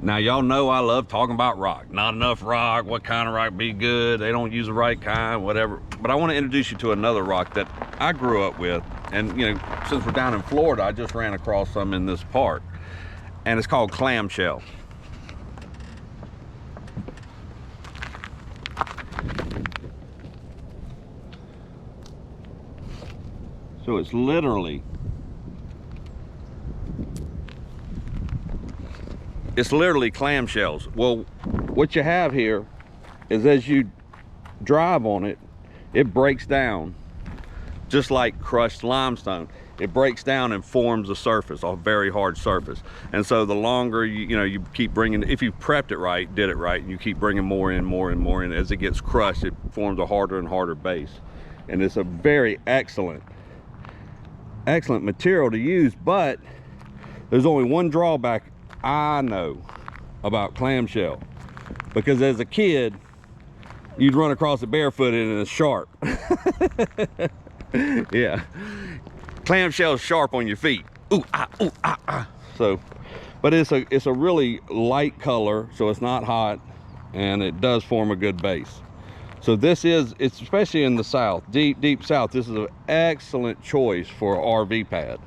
Now y'all know I love talking about rock. Not enough rock, what kind of rock be good, they don't use the right kind, whatever. But I want to introduce you to another rock that I grew up with. And you know, since we're down in Florida, I just ran across some in this park. And it's called clamshell. So it's literally clamshells. Well, what you have here is as you drive on it, it breaks down just like crushed limestone. It breaks down and forms a surface, a very hard surface. And so the longer you keep bringing, if you prepped it right, did it right, and you keep bringing more and more and more in, as it gets crushed, it forms a harder and harder base. And it's a very excellent material to use, but there's only one drawback I know about clamshell, because as a kid you'd run across it barefooted and it's sharp. Yeah, clamshell's sharp on your feet. Ooh, ah, ooh, ah, ah. So, but it's a really light color, so it's not hot, and it does form a good base. So it's especially in the south, deep south, this is an excellent choice for an RV pad.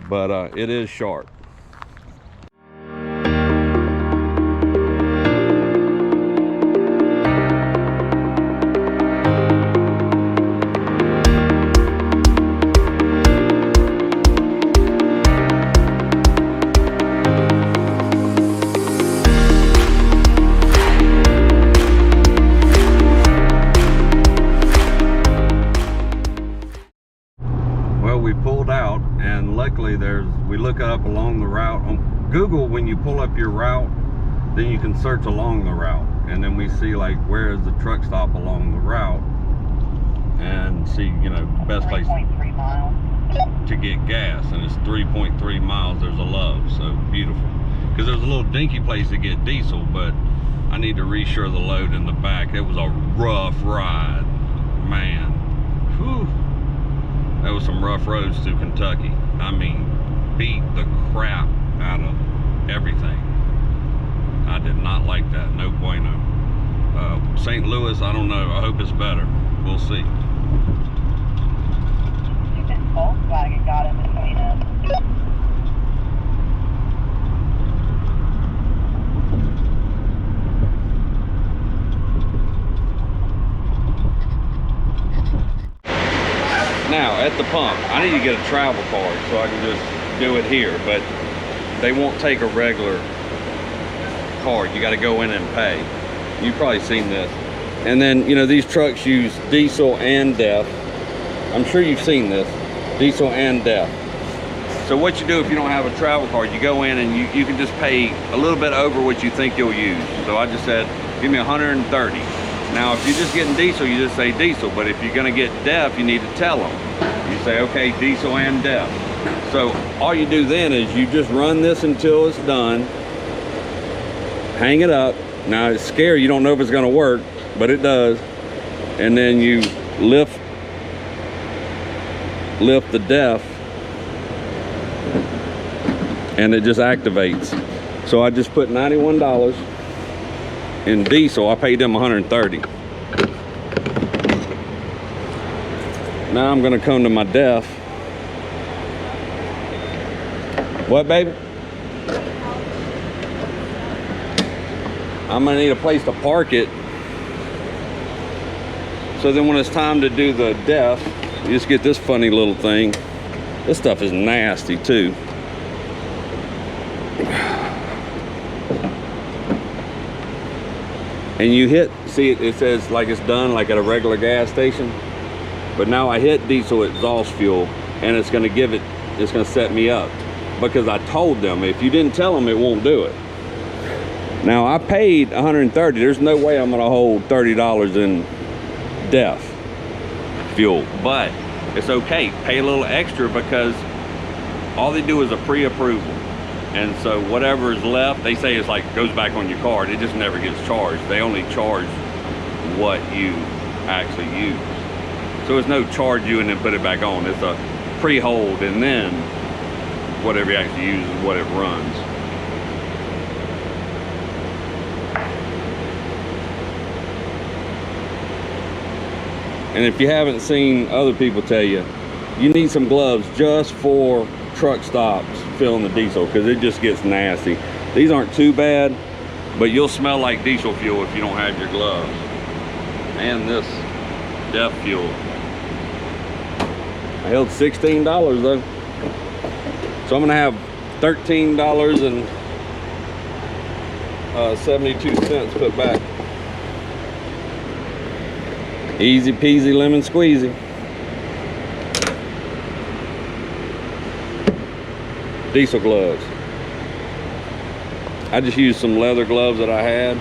But it is sharp. We pulled out, and luckily we look up along the route on Google. When you pull up your route, then you can search along the route, and then we see like where is the truck stop along the route, and see the best place to get gas. And it's 3.3 miles. There's a Love, so beautiful, because there's a little dinky place to get diesel, but I need to resure the load in the back. It was a rough ride, man. Whew. That was some rough roads through Kentucky. I mean, beat the crap out of everything. I did not like that, no bueno. St. Louis, I don't know, I hope it's better. We'll see. Volkswagen got in between us. Now, at the pump, I need to get a travel card so I can just do it here, but they won't take a regular card. You got to go in and pay. You've probably seen this. And then, these trucks use diesel and DEF. I'm sure you've seen this, diesel and DEF. So what you do if you don't have a travel card, you go in and you can just pay a little bit over what you think you'll use. So I just said, give me 130. Now, if you're just getting diesel, you just say diesel. But if you're going to get DEF, you need to tell them. You say, okay, diesel and DEF. So all you do then is you just run this until it's done. Hang it up. Now, it's scary. You don't know if it's going to work, but it does. And then you lift the DEF, and it just activates. So I just put $91 in diesel. I paid them 130. Now I'm gonna come to my DEF. What, baby? I'm gonna need a place to park it. So then when it's time to do the DEF, you just get this funny little thing. This stuff is nasty too. And you hit, see it says like it's done like at a regular gas station. But now I hit diesel exhaust fuel, and it's gonna set me up. Because I told them, if you didn't tell them, it won't do it. Now I paid 130, there's no way I'm gonna hold $30 in DEF fuel. But it's okay, pay a little extra, because all they do is a pre-approval. And so whatever is left, they say it's like goes back on your card. It just never gets charged. They only charge what you actually use. So it's no charge you and then put it back on. It's a pre-hold, and then whatever you actually use is what it runs. And if you haven't seen other people tell you, you need some gloves just for truck stops filling the diesel, because it just gets nasty. These aren't too bad, but you'll smell like diesel fuel if you don't have your gloves. And this DEF fuel. I held $16 though. So I'm gonna have $13.72 put back. Easy peasy lemon squeezy. Diesel gloves. I just used some leather gloves that I had.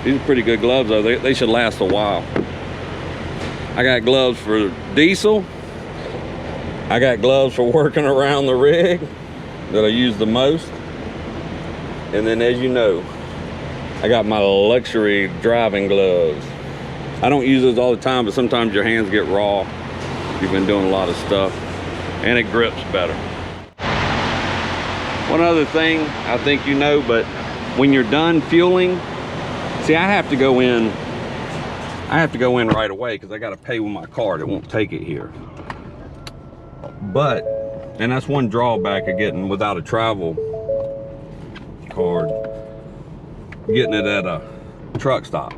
These are pretty good gloves though. They should last a while. I got gloves for diesel. I got gloves for working around the rig that I use the most. And then, as you know, I got my luxury driving gloves. I don't use those all the time, but sometimes your hands get raw. You've been doing a lot of stuff, and it grips better. One other thing, I think you know, but when you're done fueling, see, I have to go in right away because I got to pay with my card. It won't take it here. But, and that's one drawback of getting without a travel card, getting it at a truck stop.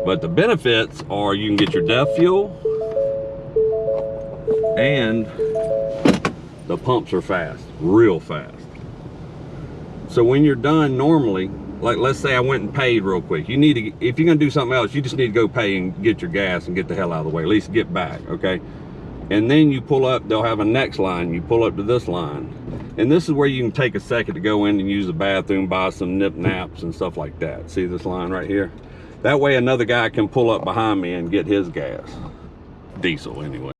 But the benefits are you can get your DEF fuel, and the pumps are fast, real fast. So when you're done normally, like let's say I went and paid real quick, you need to, if you're gonna do something else, you just need to go pay and get your gas and get the hell out of the way, at least get back, okay? And then you pull up, they'll have a next line, you pull up to this line. And this is where you can take a second to go in and use the bathroom, buy some nip naps and stuff like that. See this line right here? That way another guy can pull up behind me and get his gas. Diesel anyway.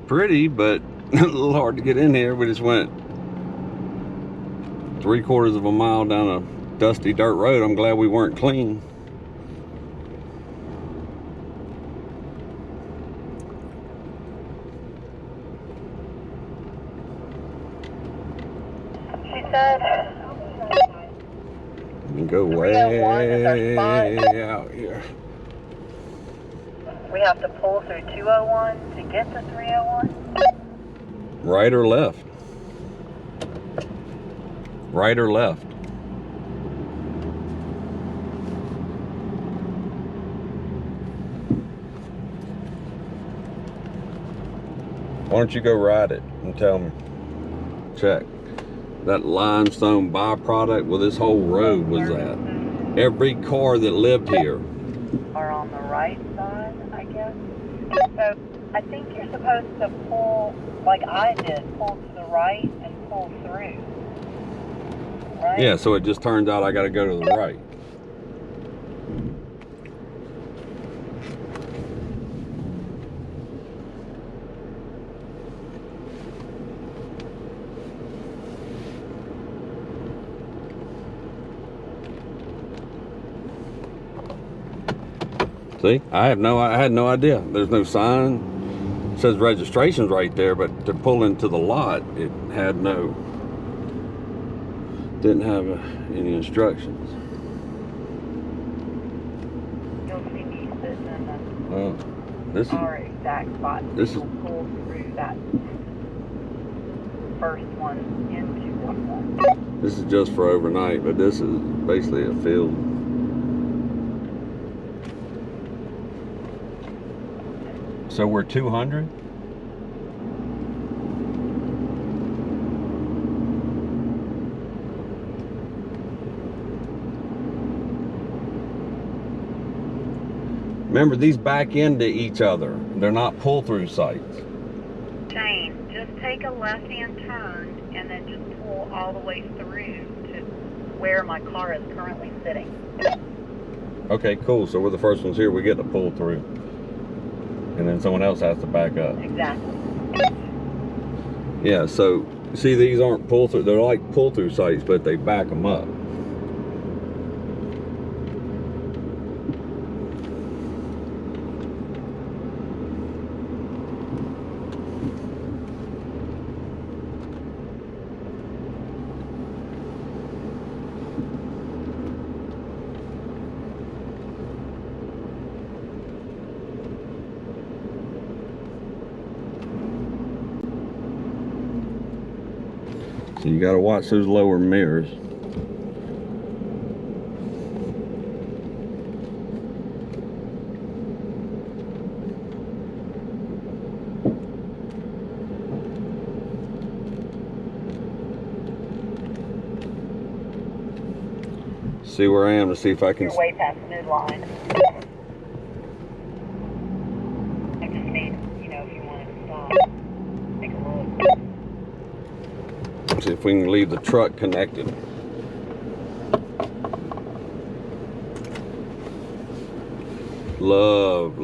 Pretty, but a little hard to get in here. We just went 3/4 of a mile down a dusty dirt road. I'm glad we weren't clean. She said, We go way 301 is our spot. out here. We have to pull through 201 to get to 301. Right or left? Right or left? Why don't you go ride it and tell me? Check. That limestone byproduct, well, this whole road was that. Every car that lived here. Are on the right side, I guess. So I think you're supposed to pull, like I did, pull to the right and pull through. Right? Yeah, so it just turns out I got to go to the right. See, I had no idea. There's no sign. It says registration's right there, but to pull into the lot, it had didn't have any instructions. You'll see me sitting in Oh, this is our exact spot. this is You'll pull through that first one into one. this is just for overnight, but this is basically a field. So we're 200. Remember, these back into each other. They're not pull-through sites. Shane, just take a left-hand turn and then just pull all the way through to where my car is currently sitting. Okay, cool. So we're the first ones here. We get to pull through. And then someone else has to back up. Exactly. Yeah, so see, these aren't pull-through. They're like pull-through sites, but they back them up. So you got to watch those lower mirrors. See where I am to see if I can. You're way past midline. I just need, if you wanted to stop, take a look. See if we can leave the truck connected. Love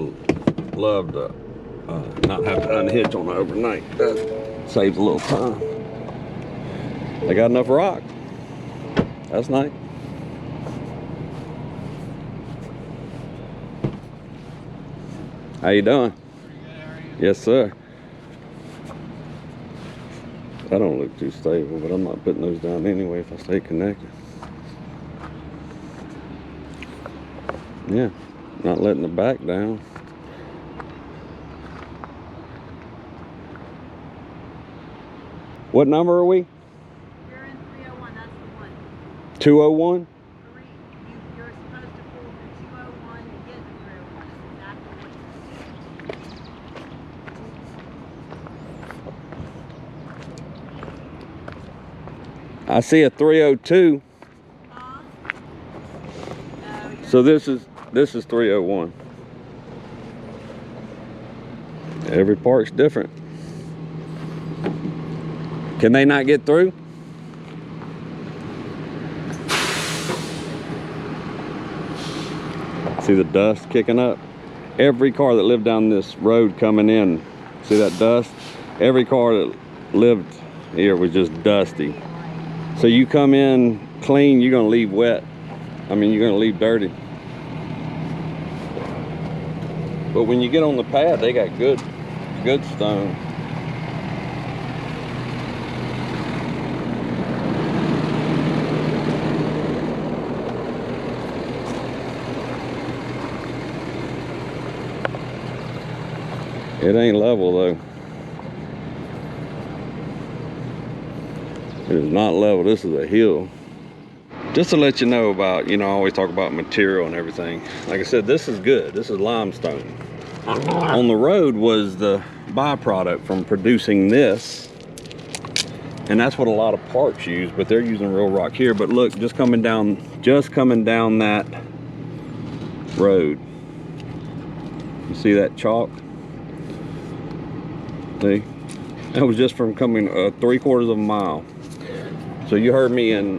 to not have to unhitch on the overnight. That saves a little time. They got enough rock. That's nice. How you doing? Pretty good, how are you? Yes, sir. I don't look too stable, but I'm not putting those down anyway if I stay connected. Yeah, not letting the back down. What number are we? You're in 301, that's the one. 201? You're supposed to pull through 201 to get to 301. That's exactly what I see a 302. So this is 301. Every part's different. Can they not get through? See the dust kicking up? Every car that lived down this road coming in, see that dust? Every car that lived here was just dusty. So you come in clean, you're gonna leave wet. I mean, you're gonna leave dirty. But when you get on the pad, they got good stone. It ain't level though. It is not level, this is a hill. Just to let you know about, you know, I always talk about material and everything. Like I said, this is good, this is limestone. On the road was the byproduct from producing this. And that's what a lot of parks use, but they're using real rock here. But look, just coming down that road. You see that chalk? See? That was just from coming 3/4 of a mile. So you heard me in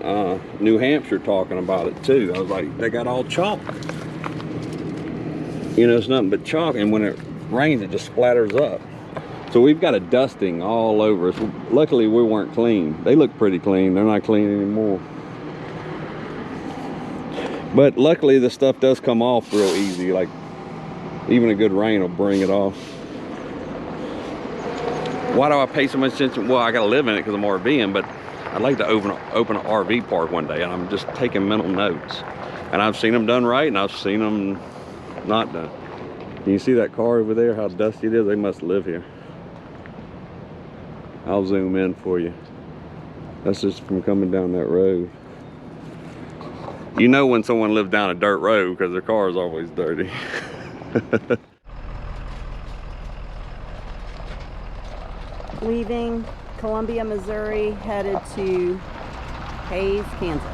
New Hampshire talking about it too. I was like, they got all chalk. You know, it's nothing but chalk, and when it rains, it just splatters up. So we've got a dusting all over us. Luckily, we weren't clean. They look pretty clean. They're not clean anymore. But luckily, the stuff does come off real easy. Like, even a good rain will bring it off. Why do I pay so much attention? Well, I gotta live in it because I'm RVing, but I'd like to open an RV park one day, and I'm just taking mental notes. And I've seen them done right, and I've seen them not done. Can you see that car over there, how dusty it is? They must live here. I'll zoom in for you. That's just from coming down that road. You know when someone lives down a dirt road because their car is always dirty. Leaving Columbia, Missouri, headed to Hayes, Kansas.